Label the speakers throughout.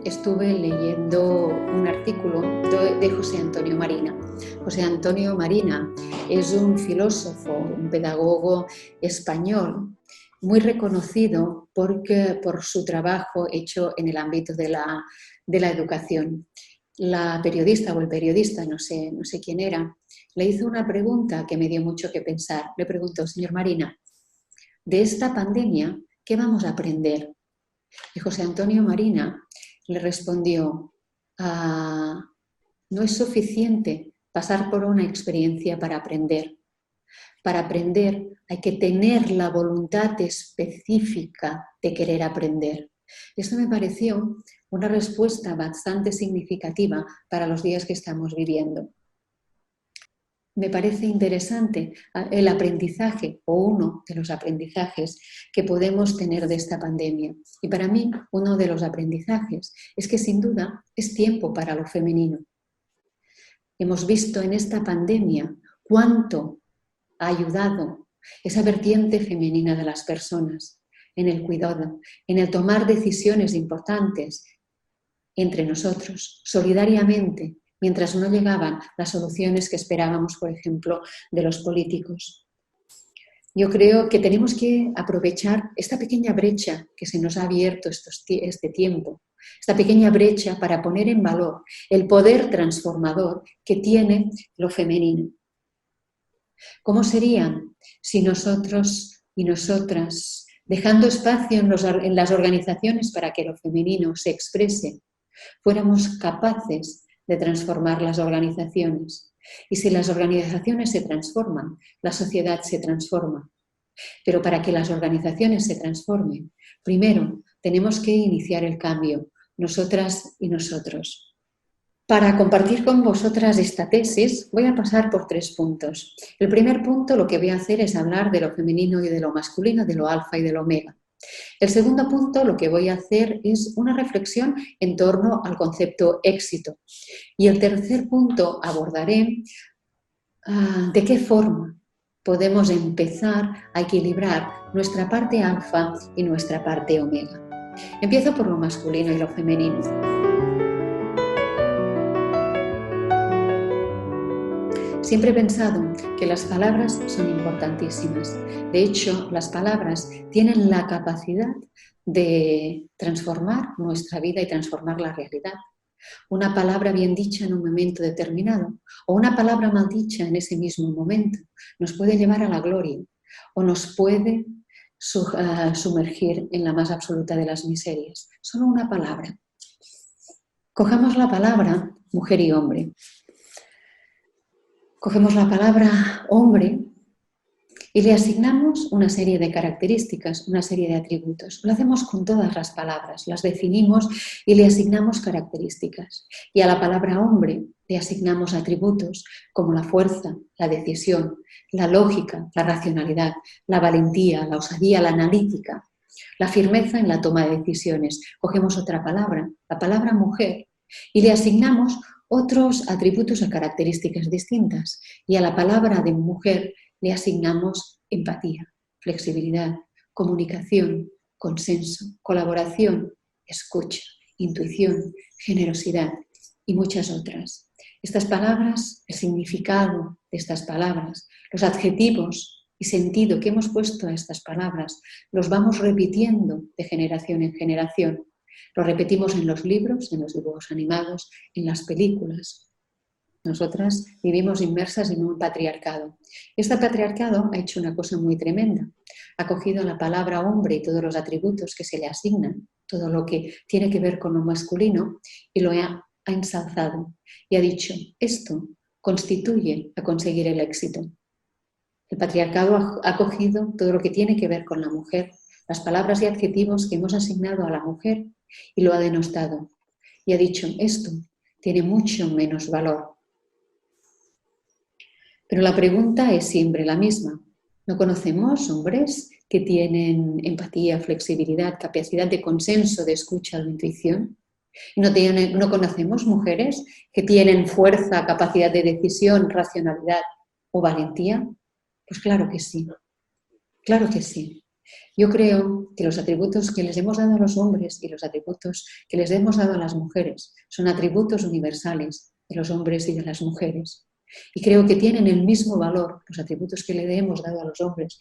Speaker 1: estuve leyendo un artículo de José Antonio Marina. José Antonio Marina es un filósofo, un pedagogo español muy reconocido por su trabajo hecho en el ámbito de la educación. La periodista o el periodista, no sé quién era, le hizo una pregunta que me dio mucho que pensar. Le preguntó: señor Marina, de esta pandemia, ¿qué vamos a aprender? Y José Antonio Marina le respondió: no es suficiente pasar por una experiencia para aprender. Para aprender hay que tener la voluntad específica de querer aprender. Esto me pareció una respuesta bastante significativa para los días que estamos viviendo. Me parece interesante el aprendizaje o uno de los aprendizajes que podemos tener de esta pandemia. Y para mí, uno de los aprendizajes es que sin duda es tiempo para lo femenino. Hemos visto en esta pandemia cuánto ha ayudado esa vertiente femenina de las personas en el cuidado, en el tomar decisiones importantes entre nosotros, solidariamente, mientras no llegaban las soluciones que esperábamos, por ejemplo, de los políticos. Yo creo que tenemos que aprovechar esta pequeña brecha que se nos ha abierto este tiempo, esta pequeña brecha para poner en valor el poder transformador que tiene lo femenino. ¿Cómo serían si nosotros y nosotras, dejando espacio en las organizaciones para que lo femenino se exprese, fuéramos capaces de transformar las organizaciones? Y si las organizaciones se transforman, la sociedad se transforma. Pero para que las organizaciones se transformen, primero tenemos que iniciar el cambio, nosotras y nosotros. Para compartir con vosotras esta tesis voy a pasar por 3 puntos. El primer punto, lo que voy a hacer es hablar de lo femenino y de lo masculino, de lo alfa y de lo omega. El segundo punto, lo que voy a hacer es una reflexión en torno al concepto éxito. Y el tercer punto, abordaré de qué forma podemos empezar a equilibrar nuestra parte alfa y nuestra parte omega. Empiezo por lo masculino y lo femenino. Siempre he pensado que las palabras son importantísimas. De hecho, las palabras tienen la capacidad de transformar nuestra vida y transformar la realidad. Una palabra bien dicha en un momento determinado o una palabra mal dicha en ese mismo momento nos puede llevar a la gloria o nos puede sumergir en la más absoluta de las miserias. Solo una palabra. Cojamos la palabra mujer y hombre. Cogemos la palabra hombre y le asignamos una serie de características, una serie de atributos. Lo hacemos con todas las palabras, las definimos y le asignamos características. Y a la palabra hombre le asignamos atributos como la fuerza, la decisión, la lógica, la racionalidad, la valentía, la osadía, la analítica, la firmeza en la toma de decisiones. Cogemos otra palabra, la palabra mujer, y le asignamos otros atributos o características distintas. Y a la palabra de mujer le asignamos empatía, flexibilidad, comunicación, consenso, colaboración, escucha, intuición, generosidad y muchas otras. Estas palabras, el significado de estas palabras, los adjetivos y sentido que hemos puesto a estas palabras, los vamos repitiendo de generación en generación. Lo repetimos en los libros, en los dibujos animados, en las películas. Nosotras vivimos inmersas en un patriarcado. Este patriarcado ha hecho una cosa muy tremenda. Ha cogido la palabra hombre y todos los atributos que se le asignan, todo lo que tiene que ver con lo masculino, y lo ha ensalzado. Y ha dicho, esto constituye a conseguir el éxito. El patriarcado ha cogido todo lo que tiene que ver con la mujer, las palabras y adjetivos que hemos asignado a la mujer, y lo ha denostado. Y ha dicho, esto tiene mucho menos valor. Pero la pregunta es siempre la misma. ¿No conocemos hombres que tienen empatía, flexibilidad, capacidad de consenso, de escucha, de intuición? ¿No conocemos mujeres que tienen fuerza, capacidad de decisión, racionalidad o valentía? Pues claro que sí. Claro que sí. Yo creo que los atributos que les hemos dado a los hombres y los atributos que les hemos dado a las mujeres son atributos universales de los hombres y de las mujeres. Y creo que tienen el mismo valor los atributos que le hemos dado a los hombres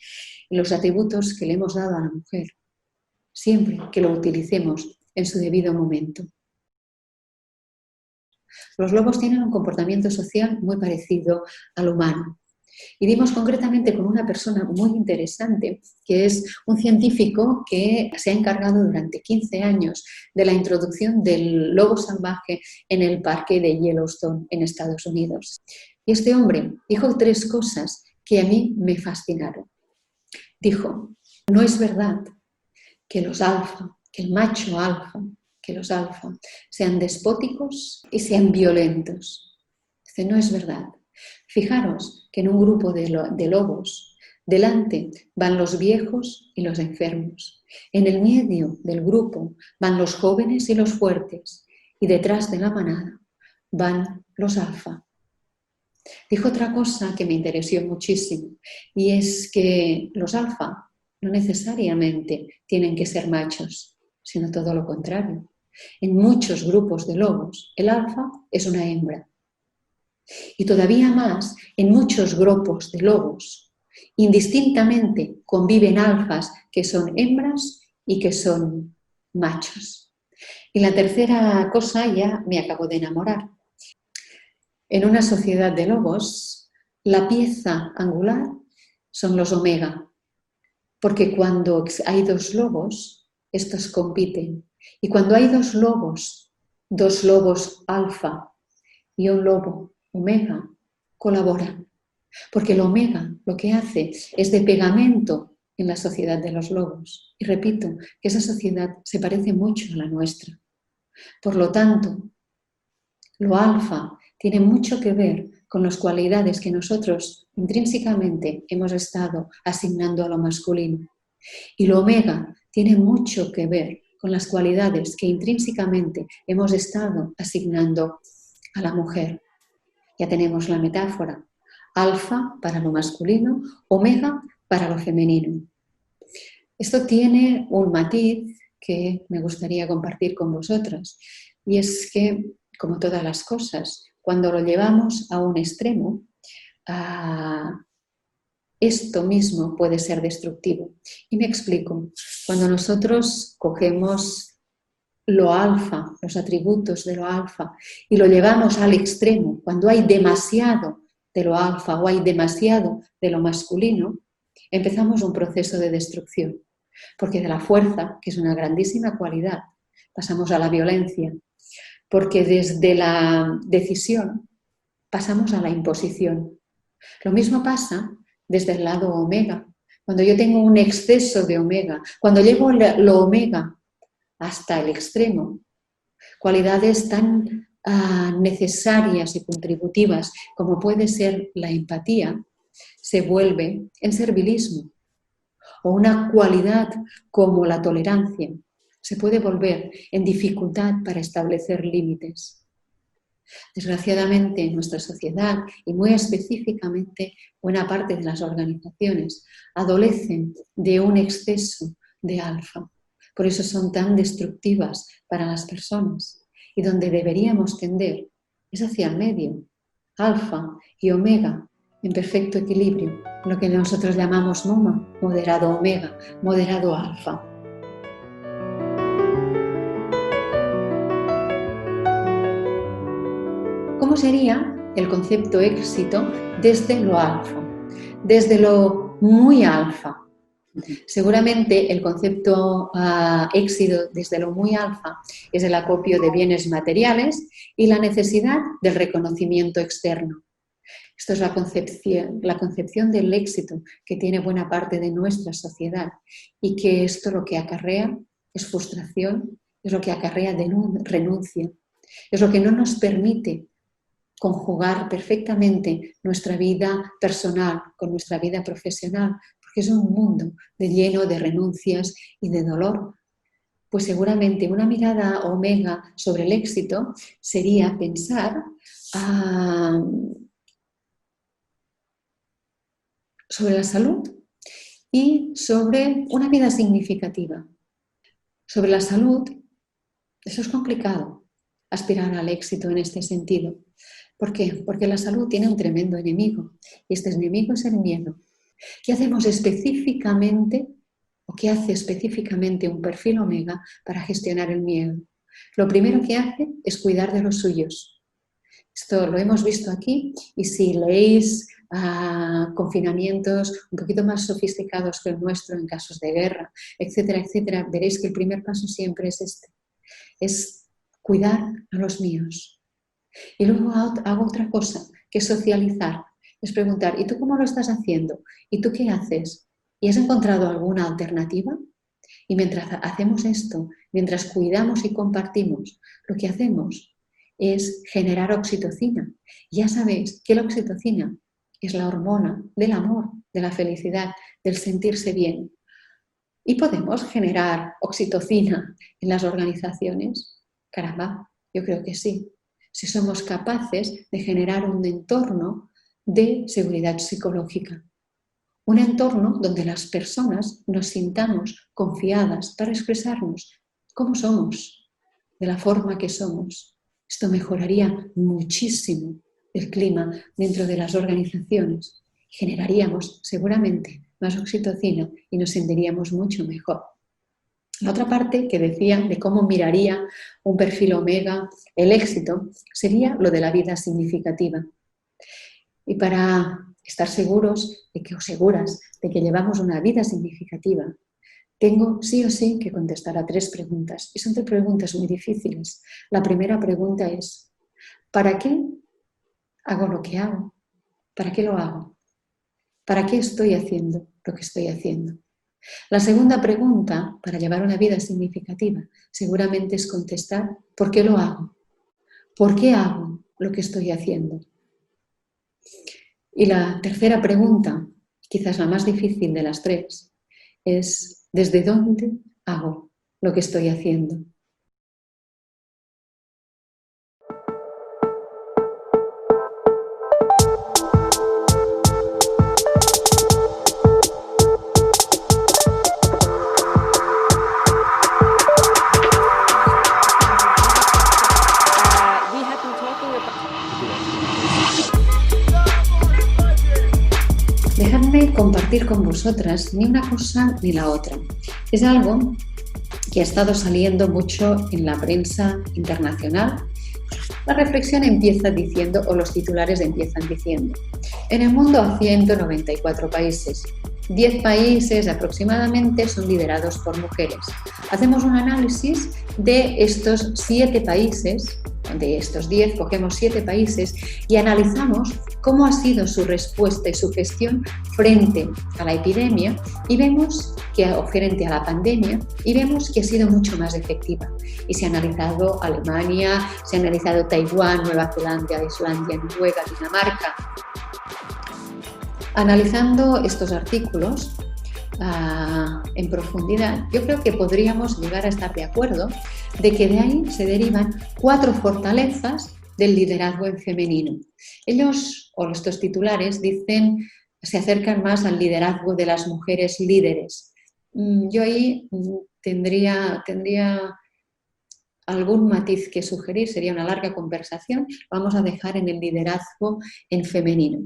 Speaker 1: y los atributos que le hemos dado a la mujer, siempre que lo utilicemos en su debido momento. Los lobos tienen un comportamiento social muy parecido al humano. Y dimos concretamente con una persona muy interesante, que es un científico que se ha encargado durante 15 años de la introducción del lobo salvaje en el parque de Yellowstone en Estados Unidos. Y este hombre dijo 3 cosas que a mí me fascinaron. Dijo, no es verdad que los alfa, que el macho alfa, que los alfa sean despóticos y sean violentos. Dice, no es verdad. Fijaros que en un grupo de lobos, delante van los viejos y los enfermos. En el medio del grupo van los jóvenes y los fuertes. Y detrás de la manada van los alfa. Dijo otra cosa que me interesó muchísimo, y es que los alfa no necesariamente tienen que ser machos, sino todo lo contrario. En muchos grupos de lobos, el alfa es una hembra. Y todavía más, en muchos grupos de lobos, indistintamente conviven alfas que son hembras y que son machos. Y la tercera cosa, ya me acabo de enamorar. En una sociedad de lobos, la pieza angular son los omega, porque cuando hay 2 lobos, estos compiten. Y cuando hay 2 lobos alfa y un lobo omega, colaboran. Porque el omega lo que hace es de pegamento en la sociedad de los lobos. Y repito, que esa sociedad se parece mucho a la nuestra. Por lo tanto, lo alfa tiene mucho que ver con las cualidades que nosotros intrínsecamente hemos estado asignando a lo masculino. Y lo omega tiene mucho que ver con las cualidades que intrínsecamente hemos estado asignando a la mujer. Ya tenemos la metáfora. Alfa para lo masculino, omega para lo femenino. Esto tiene un matiz que me gustaría compartir con vosotras, y es que, como todas las cosas, cuando lo llevamos a un extremo, esto mismo puede ser destructivo. Y me explico. Cuando nosotros cogemos lo alfa, los atributos de lo alfa, y lo llevamos al extremo, cuando hay demasiado de lo alfa o hay demasiado de lo masculino, empezamos un proceso de destrucción. Porque de la fuerza, que es una grandísima cualidad, pasamos a la violencia. Porque desde la decisión pasamos a la imposición. Lo mismo pasa desde el lado omega. Cuando yo tengo un exceso de omega, cuando llevo lo omega hasta el extremo, cualidades tan necesarias y contributivas como puede ser la empatía, se vuelve en servilismo. O una cualidad como la tolerancia se puede volver en dificultad para establecer límites. Desgraciadamente, en nuestra sociedad y muy específicamente buena parte de las organizaciones adolecen de un exceso de alfa. Por eso son tan destructivas para las personas. Y donde deberíamos tender es hacia el medio, alfa y omega, en perfecto equilibrio, lo que nosotros llamamos MOMA, moderado omega, moderado alfa. ¿Cómo sería el concepto éxito desde lo alfa? Desde lo muy alfa. Seguramente el concepto éxito desde lo muy alfa es el acopio de bienes materiales y la necesidad del reconocimiento externo. Esto es la concepción del éxito que tiene buena parte de nuestra sociedad, y que esto lo que acarrea es frustración, es lo que acarrea renuncia, es lo que no nos permite conjugar perfectamente nuestra vida personal con nuestra vida profesional, porque es un mundo lleno de renuncias y de dolor. Pues seguramente una mirada omega sobre el éxito sería pensar sobre la salud y sobre una vida significativa. Sobre la salud, eso es complicado, aspirar al éxito en este sentido. ¿Por qué? Porque la salud tiene un tremendo enemigo y este enemigo es el miedo. ¿Qué hacemos específicamente o qué hace específicamente un perfil omega para gestionar el miedo? Lo primero que hace es cuidar de los suyos. Esto lo hemos visto aquí y si leéis confinamientos un poquito más sofisticados que el nuestro en casos de guerra, etcétera, etcétera, veréis que el primer paso siempre es este, es cuidar a los míos. Y luego hago otra cosa, que es socializar, es preguntar, ¿y tú cómo lo estás haciendo? ¿Y tú qué haces? ¿Y has encontrado alguna alternativa? Y mientras hacemos esto, mientras cuidamos y compartimos, lo que hacemos es generar oxitocina. Ya sabéis que la oxitocina es la hormona del amor, de la felicidad, del sentirse bien. ¿Y podemos generar oxitocina en las organizaciones? Caramba, yo creo que sí. Si somos capaces de generar un entorno de seguridad psicológica. Un entorno donde las personas nos sintamos confiadas para expresarnos cómo somos, de la forma que somos. Esto mejoraría muchísimo el clima dentro de las organizaciones. Generaríamos seguramente más oxitocina y nos sentiríamos mucho mejor. La otra parte que decía de cómo miraría un perfil omega el éxito sería lo de la vida significativa. Y para estar seguros de que, o seguras de que llevamos una vida significativa, tengo sí o sí que contestar a 3 preguntas. Y son 3 preguntas muy difíciles. La primera pregunta es, ¿para qué hago lo que hago? ¿Para qué lo hago? ¿Para qué estoy haciendo lo que estoy haciendo? La segunda pregunta, para llevar una vida significativa, seguramente es contestar, ¿por qué lo hago? ¿Por qué hago lo que estoy haciendo? Y la tercera pregunta, quizás la más difícil de las 3, es ¿desde dónde hago lo que estoy haciendo? Dejadme compartir con vosotras ni una cosa ni la otra. Es algo que ha estado saliendo mucho en la prensa internacional. La reflexión empieza diciendo, o los titulares empiezan diciendo, en el mundo hay 194 países. 10 países aproximadamente son liderados por mujeres. Hacemos un análisis de estos 7 países, de estos 10 cogemos 7 países y analizamos cómo ha sido su respuesta y su gestión frente a la epidemia y vemos que, o frente a la pandemia, y vemos que ha sido mucho más efectiva. Y se ha analizado Alemania, se ha analizado Taiwán, Nueva Zelanda, Islandia, Noruega, Dinamarca. Analizando estos artículos en profundidad, yo creo que podríamos llegar a estar de acuerdo de que de ahí se derivan 4 fortalezas del liderazgo en femenino. Ellos, o estos titulares, dicen, se acercan más al liderazgo de las mujeres líderes. Yo ahí tendría algún matiz que sugerir, sería una larga conversación, vamos a dejar en el liderazgo en femenino.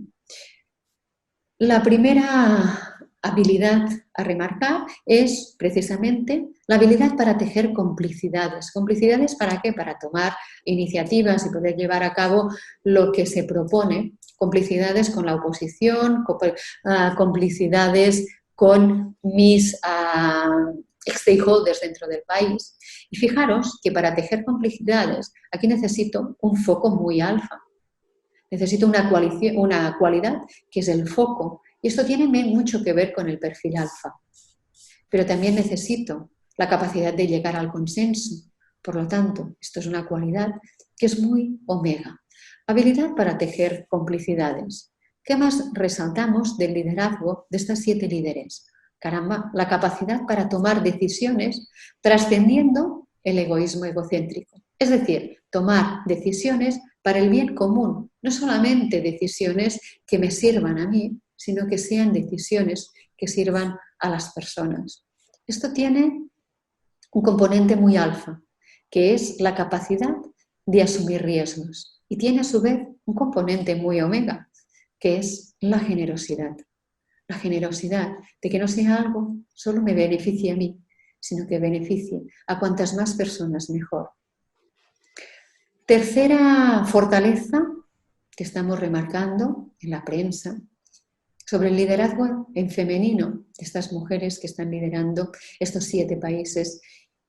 Speaker 1: La primera habilidad a remarcar es precisamente la habilidad para tejer complicidades. ¿Complicidades para qué? Para tomar iniciativas y poder llevar a cabo lo que se propone. Complicidades con la oposición, complicidades con mis stakeholders dentro del país. Y fijaros que para tejer complicidades aquí necesito un foco muy alfa. Necesito una cualidad que es el foco. Y esto tiene mucho que ver con el perfil alfa. Pero también necesito la capacidad de llegar al consenso. Por lo tanto, esto es una cualidad que es muy omega. Habilidad para tejer complicidades. ¿Qué más resaltamos del liderazgo de estas 7 líderes? Caramba, la capacidad para tomar decisiones trascendiendo el egoísmo egocéntrico. Es decir, tomar decisiones para el bien común, no solamente decisiones que me sirvan a mí, sino que sean decisiones que sirvan a las personas. Esto tiene un componente muy alfa, que es la capacidad de asumir riesgos. Y tiene a su vez un componente muy omega, que es la generosidad. La generosidad de que no sea algo solo me beneficie a mí, sino que beneficie a cuantas más personas mejor. Tercera fortaleza que estamos remarcando en la prensa sobre el liderazgo en femenino, estas mujeres que están liderando estos 7 países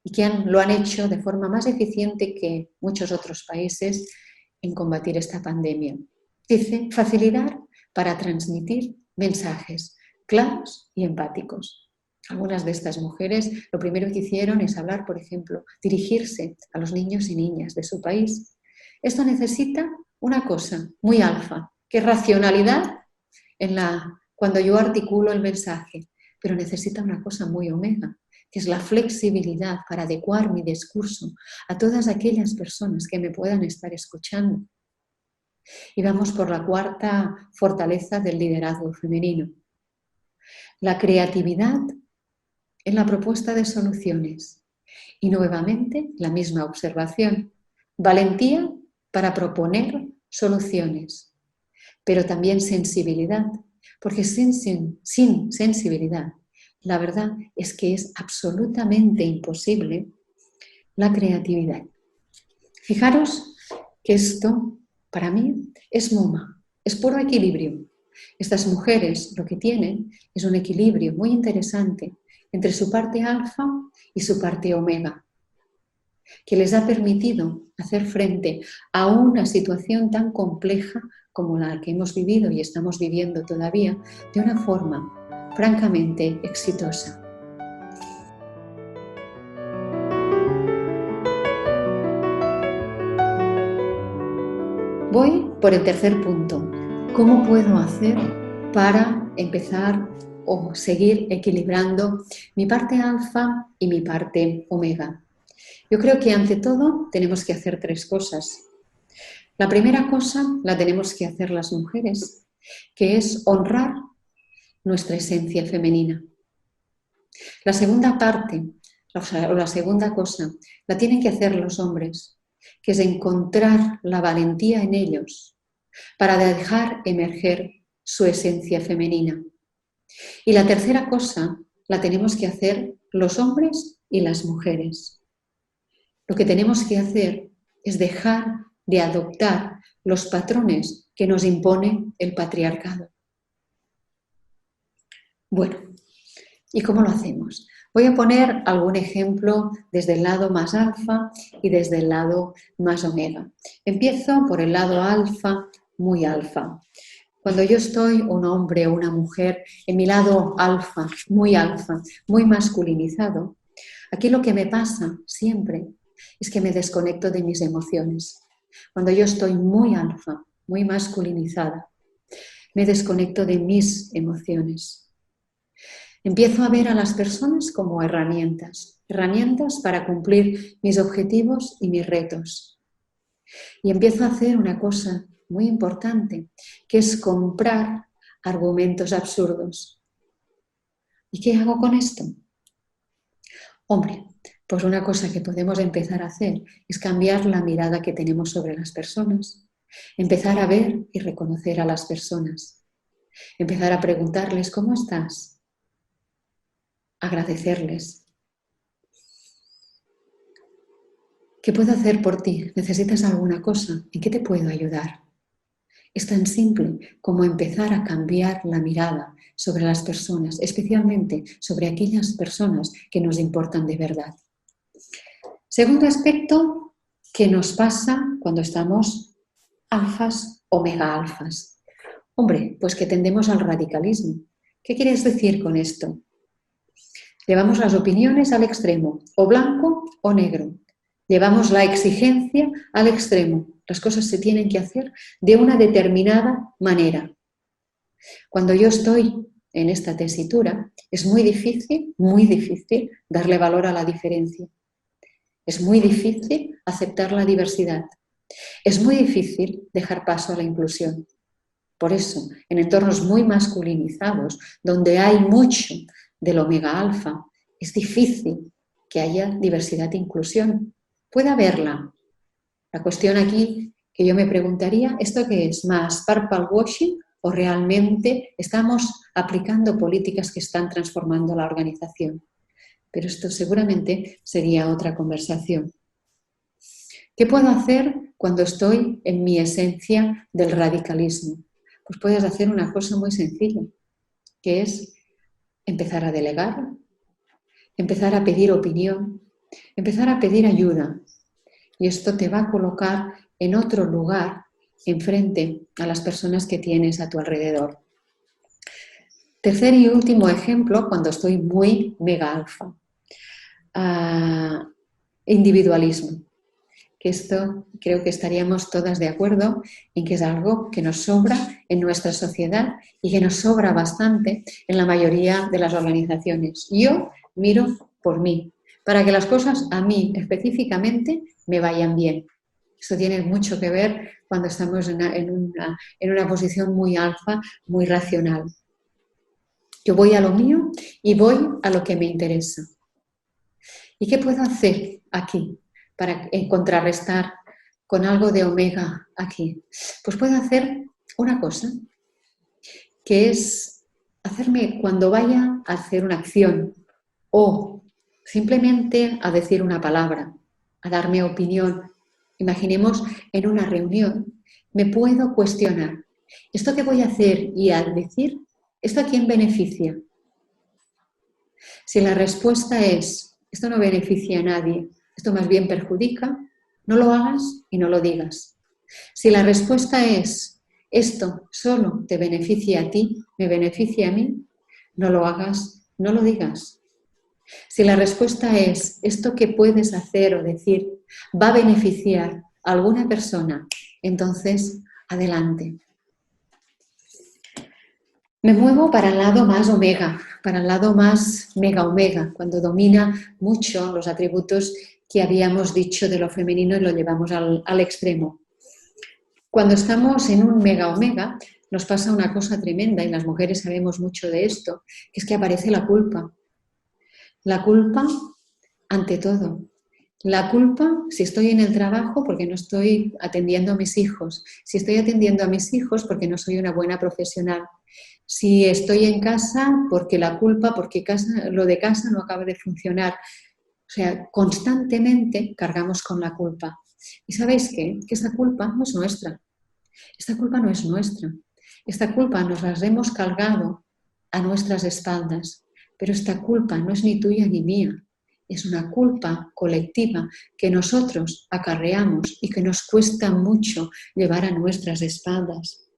Speaker 1: y que lo han hecho de forma más eficiente que muchos otros países en combatir esta pandemia. Dice, facilidad para transmitir mensajes claros y empáticos. Algunas de estas mujeres lo primero que hicieron es hablar, por ejemplo, dirigirse a los niños y niñas de su país. Esto necesita una cosa muy alfa, que es racionalidad cuando yo articulo el mensaje, pero necesita una cosa muy omega, que es la flexibilidad para adecuar mi discurso a todas aquellas personas que me puedan estar escuchando. Y vamos por la cuarta fortaleza del liderazgo femenino. La creatividad en la propuesta de soluciones. Y nuevamente la misma observación. Valentía para proponer soluciones, pero también sensibilidad, porque sin sensibilidad, la verdad es que es absolutamente imposible la creatividad. Fijaros que esto, para mí, es MoMA, es puro equilibrio. Estas mujeres lo que tienen es un equilibrio muy interesante entre su parte alfa y su parte omega, que les ha permitido hacer frente a una situación tan compleja como la que hemos vivido y estamos viviendo todavía de una forma francamente exitosa. Voy por el tercer punto. ¿Cómo puedo hacer para empezar o seguir equilibrando mi parte alfa y mi parte omega? Yo creo que ante todo tenemos que hacer 3 cosas. La primera cosa la tenemos que hacer las mujeres, que es honrar nuestra esencia femenina. La segunda parte, o la segunda cosa, la tienen que hacer los hombres, que es encontrar la valentía en ellos para dejar emerger su esencia femenina. Y la tercera cosa la tenemos que hacer los hombres y las mujeres. Lo que tenemos que hacer es dejar de adoptar los patrones que nos impone el patriarcado. Bueno, ¿y cómo lo hacemos? Voy a poner algún ejemplo desde el lado más alfa y desde el lado más omega. Empiezo por el lado alfa, muy alfa. Cuando yo estoy, un hombre o una mujer, en mi lado alfa, muy masculinizado, aquí lo que me pasa siempre es que me desconecto de mis emociones. Cuando yo estoy muy alfa, muy masculinizada, me desconecto de mis emociones. Empiezo a ver a las personas como herramientas para cumplir mis objetivos y mis retos. Y empiezo a hacer una cosa muy importante, que es comprar argumentos absurdos. ¿Y qué hago con esto? Hombre, pues una cosa que podemos empezar a hacer es cambiar la mirada que tenemos sobre las personas, empezar a ver y reconocer a las personas, empezar a preguntarles ¿cómo estás? Agradecerles. ¿Qué puedo hacer por ti? ¿Necesitas alguna cosa? ¿En qué te puedo ayudar? Es tan simple como empezar a cambiar la mirada sobre las personas, especialmente sobre aquellas personas que nos importan de verdad. Segundo aspecto, ¿qué nos pasa cuando estamos alfas o mega alfas? Hombre, pues que tendemos al radicalismo. ¿Qué quieres decir con esto? Llevamos las opiniones al extremo, o blanco o negro. Llevamos la exigencia al extremo. Las cosas se tienen que hacer de una determinada manera. Cuando yo estoy en esta tesitura, es muy difícil darle valor a la diferencia. Es muy difícil aceptar la diversidad. Es muy difícil dejar paso a la inclusión. Por eso, en entornos muy masculinizados, donde hay mucho del omega alfa. Es difícil que haya diversidad e inclusión. Puede haberla. La cuestión aquí que yo me preguntaría, ¿esto qué es? ¿Más purple washing o realmente estamos aplicando políticas que están transformando la organización? Pero esto seguramente sería otra conversación. ¿Qué puedo hacer cuando estoy en mi esencia del radicalismo? Pues puedes hacer una cosa muy sencilla, que es empezar a delegar, empezar a pedir opinión, empezar a pedir ayuda. Y esto te va a colocar en otro lugar enfrente a las personas que tienes a tu alrededor. Tercer y último ejemplo, cuando estoy muy mega alfa. Individualismo. Que esto creo que estaríamos todas de acuerdo en que es algo que nos sobra en nuestra sociedad y que nos sobra bastante en la mayoría de las organizaciones. Yo miro por mí, para que las cosas a mí específicamente me vayan bien. Esto tiene mucho que ver cuando estamos en una posición muy alfa, muy racional. Yo voy a lo mío y voy a lo que me interesa. ¿Y qué puedo hacer aquí para contrarrestar con algo de omega aquí? Pues puedo hacer una cosa, que es hacerme cuando vaya a hacer una acción o simplemente a decir una palabra, a darme opinión. Imaginemos en una reunión, me puedo cuestionar, ¿esto que voy a hacer y a decir, esto a quién beneficia? Si la respuesta es, esto no beneficia a nadie, esto más bien perjudica, no lo hagas y no lo digas. Si la respuesta es, esto solo te beneficia a ti, me beneficia a mí, no lo hagas, no lo digas. Si la respuesta es, esto que puedes hacer o decir va a beneficiar a alguna persona, entonces adelante. Me muevo para el lado más omega, para el lado más mega-omega, cuando domina mucho los atributos que habíamos dicho de lo femenino y lo llevamos al extremo. Cuando estamos en un mega-omega nos pasa una cosa tremenda y las mujeres sabemos mucho de esto, que es que aparece la culpa. La culpa ante todo. La culpa si estoy en el trabajo porque no estoy atendiendo a mis hijos, si estoy atendiendo a mis hijos porque no soy una buena profesional, si estoy en casa porque la culpa, porque lo de casa no acaba de funcionar. O sea, constantemente cargamos con la culpa. ¿Y sabéis qué? Que esa culpa no es nuestra. Esta culpa no es nuestra. Esta culpa nos la hemos cargado a nuestras espaldas, pero esta culpa no es ni tuya ni mía. Es una culpa colectiva que nosotros acarreamos y que nos cuesta mucho llevar a nuestras espaldas.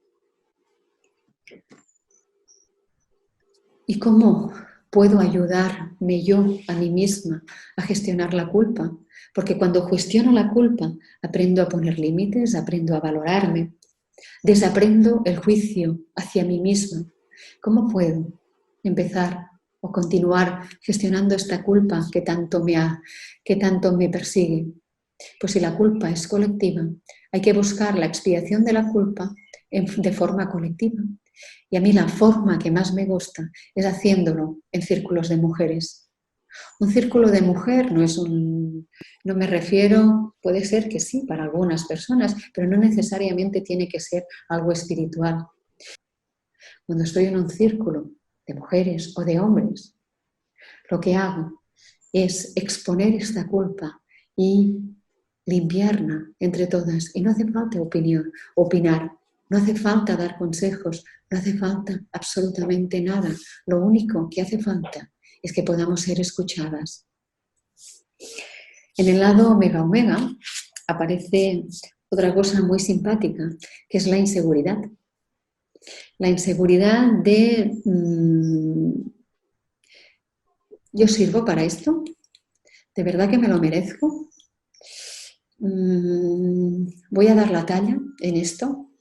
Speaker 1: ¿Y cómo puedo ayudarme yo a mí misma a gestionar la culpa? Porque cuando gestiono la culpa aprendo a poner límites, aprendo a valorarme, desaprendo el juicio hacia mí misma. ¿Cómo puedo empezar o continuar gestionando esta culpa que tanto me persigue? Pues si la culpa es colectiva, hay que buscar la expiación de la culpa de forma colectiva. Y a mí la forma que más me gusta es haciéndolo en círculos de mujeres. Un círculo de mujer no me refiero, puede ser que sí para algunas personas, pero no necesariamente tiene que ser algo espiritual. Cuando estoy en un círculo de mujeres o de hombres, lo que hago es exponer esta culpa y limpiarla entre todas. Y no hace falta opinar, no hace falta dar consejos, no hace falta absolutamente nada. Lo único que hace falta es que podamos ser escuchadas. En el lado omega-omega aparece otra cosa muy simpática, que es la inseguridad. La inseguridad de ¿yo sirvo para esto? ¿De verdad que me lo merezco? ¿Voy a dar la talla en esto?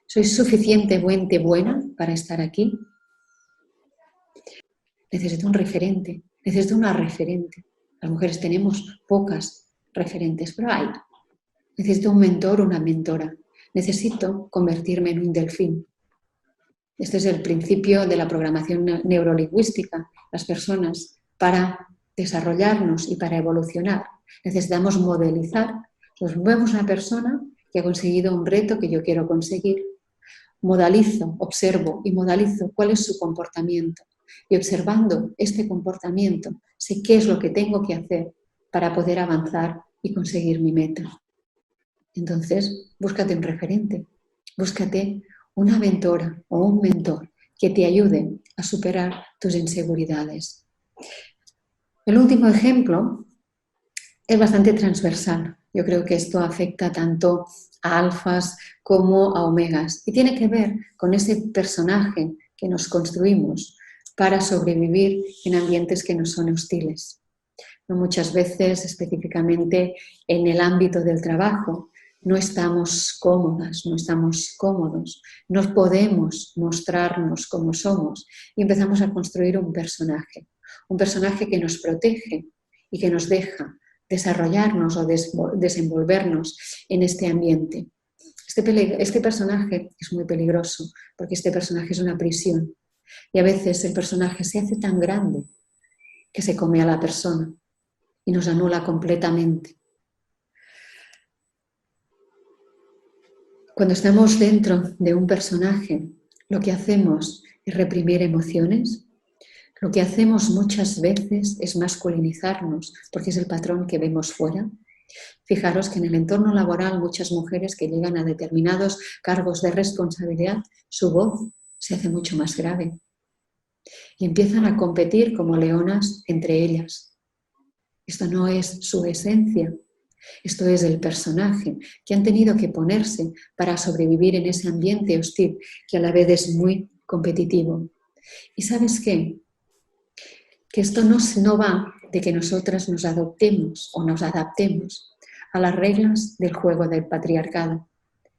Speaker 1: ¿Soy suficientemente buena para estar aquí? Necesito un referente, necesito una referente. Las mujeres tenemos pocas referentes, pero hay. Necesito un mentor o una mentora. Necesito convertirme en un delfín. Este es el principio de la programación neurolingüística. Las personas, para desarrollarnos y para evolucionar, necesitamos modelizar. Entonces, vemos una persona que ha conseguido un reto que yo quiero conseguir. Modalizo, observo y modalizo cuál es su comportamiento. Y observando este comportamiento, sé qué es lo que tengo que hacer para poder avanzar y conseguir mi meta. Entonces, búscate un referente, búscate una mentora o un mentor que te ayude a superar tus inseguridades. El último ejemplo es bastante transversal. Yo creo que esto afecta tanto a alfas como a omegas y tiene que ver con ese personaje que nos construimos para sobrevivir en ambientes que nos son hostiles. Muchas veces, específicamente en el ámbito del trabajo, no estamos cómodas, no estamos cómodos, no podemos mostrarnos como somos y empezamos a construir un personaje que nos protege y que nos deja desarrollarnos o desenvolvernos en este ambiente. Este personaje es muy peligroso porque este personaje es una prisión y a veces el personaje se hace tan grande que se come a la persona y nos anula completamente. Cuando estamos dentro de un personaje, lo que hacemos es reprimir emociones. Lo que hacemos muchas veces es masculinizarnos, porque es el patrón que vemos fuera. Fijaros que en el entorno laboral muchas mujeres que llegan a determinados cargos de responsabilidad, su voz se hace mucho más grave y empiezan a competir como leonas entre ellas. Esto no es su esencia, esto es el personaje que han tenido que ponerse para sobrevivir en ese ambiente hostil que a la vez es muy competitivo. ¿Y sabes qué? Que esto no va de que nosotras nos adoptemos o nos adaptemos a las reglas del juego del patriarcado.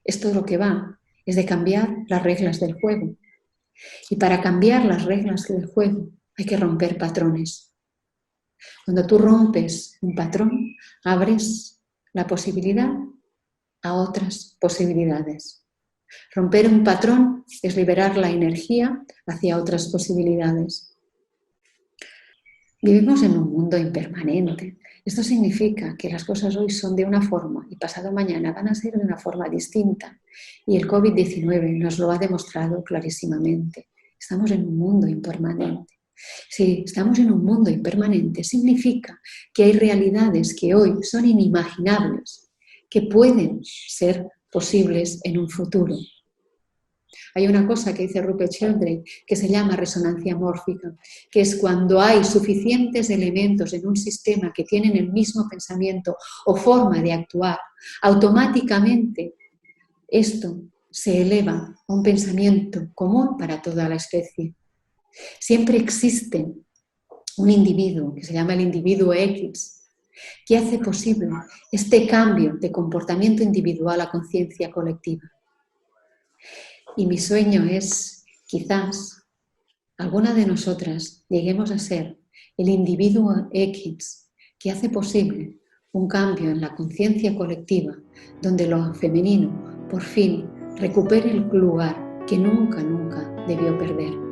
Speaker 1: Esto lo que va es de cambiar las reglas del juego. Y para cambiar las reglas del juego hay que romper patrones. Cuando tú rompes un patrón, abres la posibilidad a otras posibilidades. Romper un patrón es liberar la energía hacia otras posibilidades. Vivimos en un mundo impermanente. Esto significa que las cosas hoy son de una forma y pasado mañana van a ser de una forma distinta. Y el COVID-19 nos lo ha demostrado clarísimamente. Estamos en un mundo impermanente. Si estamos en un mundo impermanente, significa que hay realidades que hoy son inimaginables, que pueden ser posibles en un futuro. Hay una cosa que dice Rupert Sheldrake que se llama resonancia mórfica, que es cuando hay suficientes elementos en un sistema que tienen el mismo pensamiento o forma de actuar, automáticamente esto se eleva a un pensamiento común para toda la especie. Siempre existe un individuo, que se llama el individuo X, que hace posible este cambio de comportamiento individual a conciencia colectiva. Y mi sueño es, quizás, alguna de nosotras lleguemos a ser el individuo X que hace posible un cambio en la conciencia colectiva, donde lo femenino, por fin, recupere el lugar que nunca debió perder.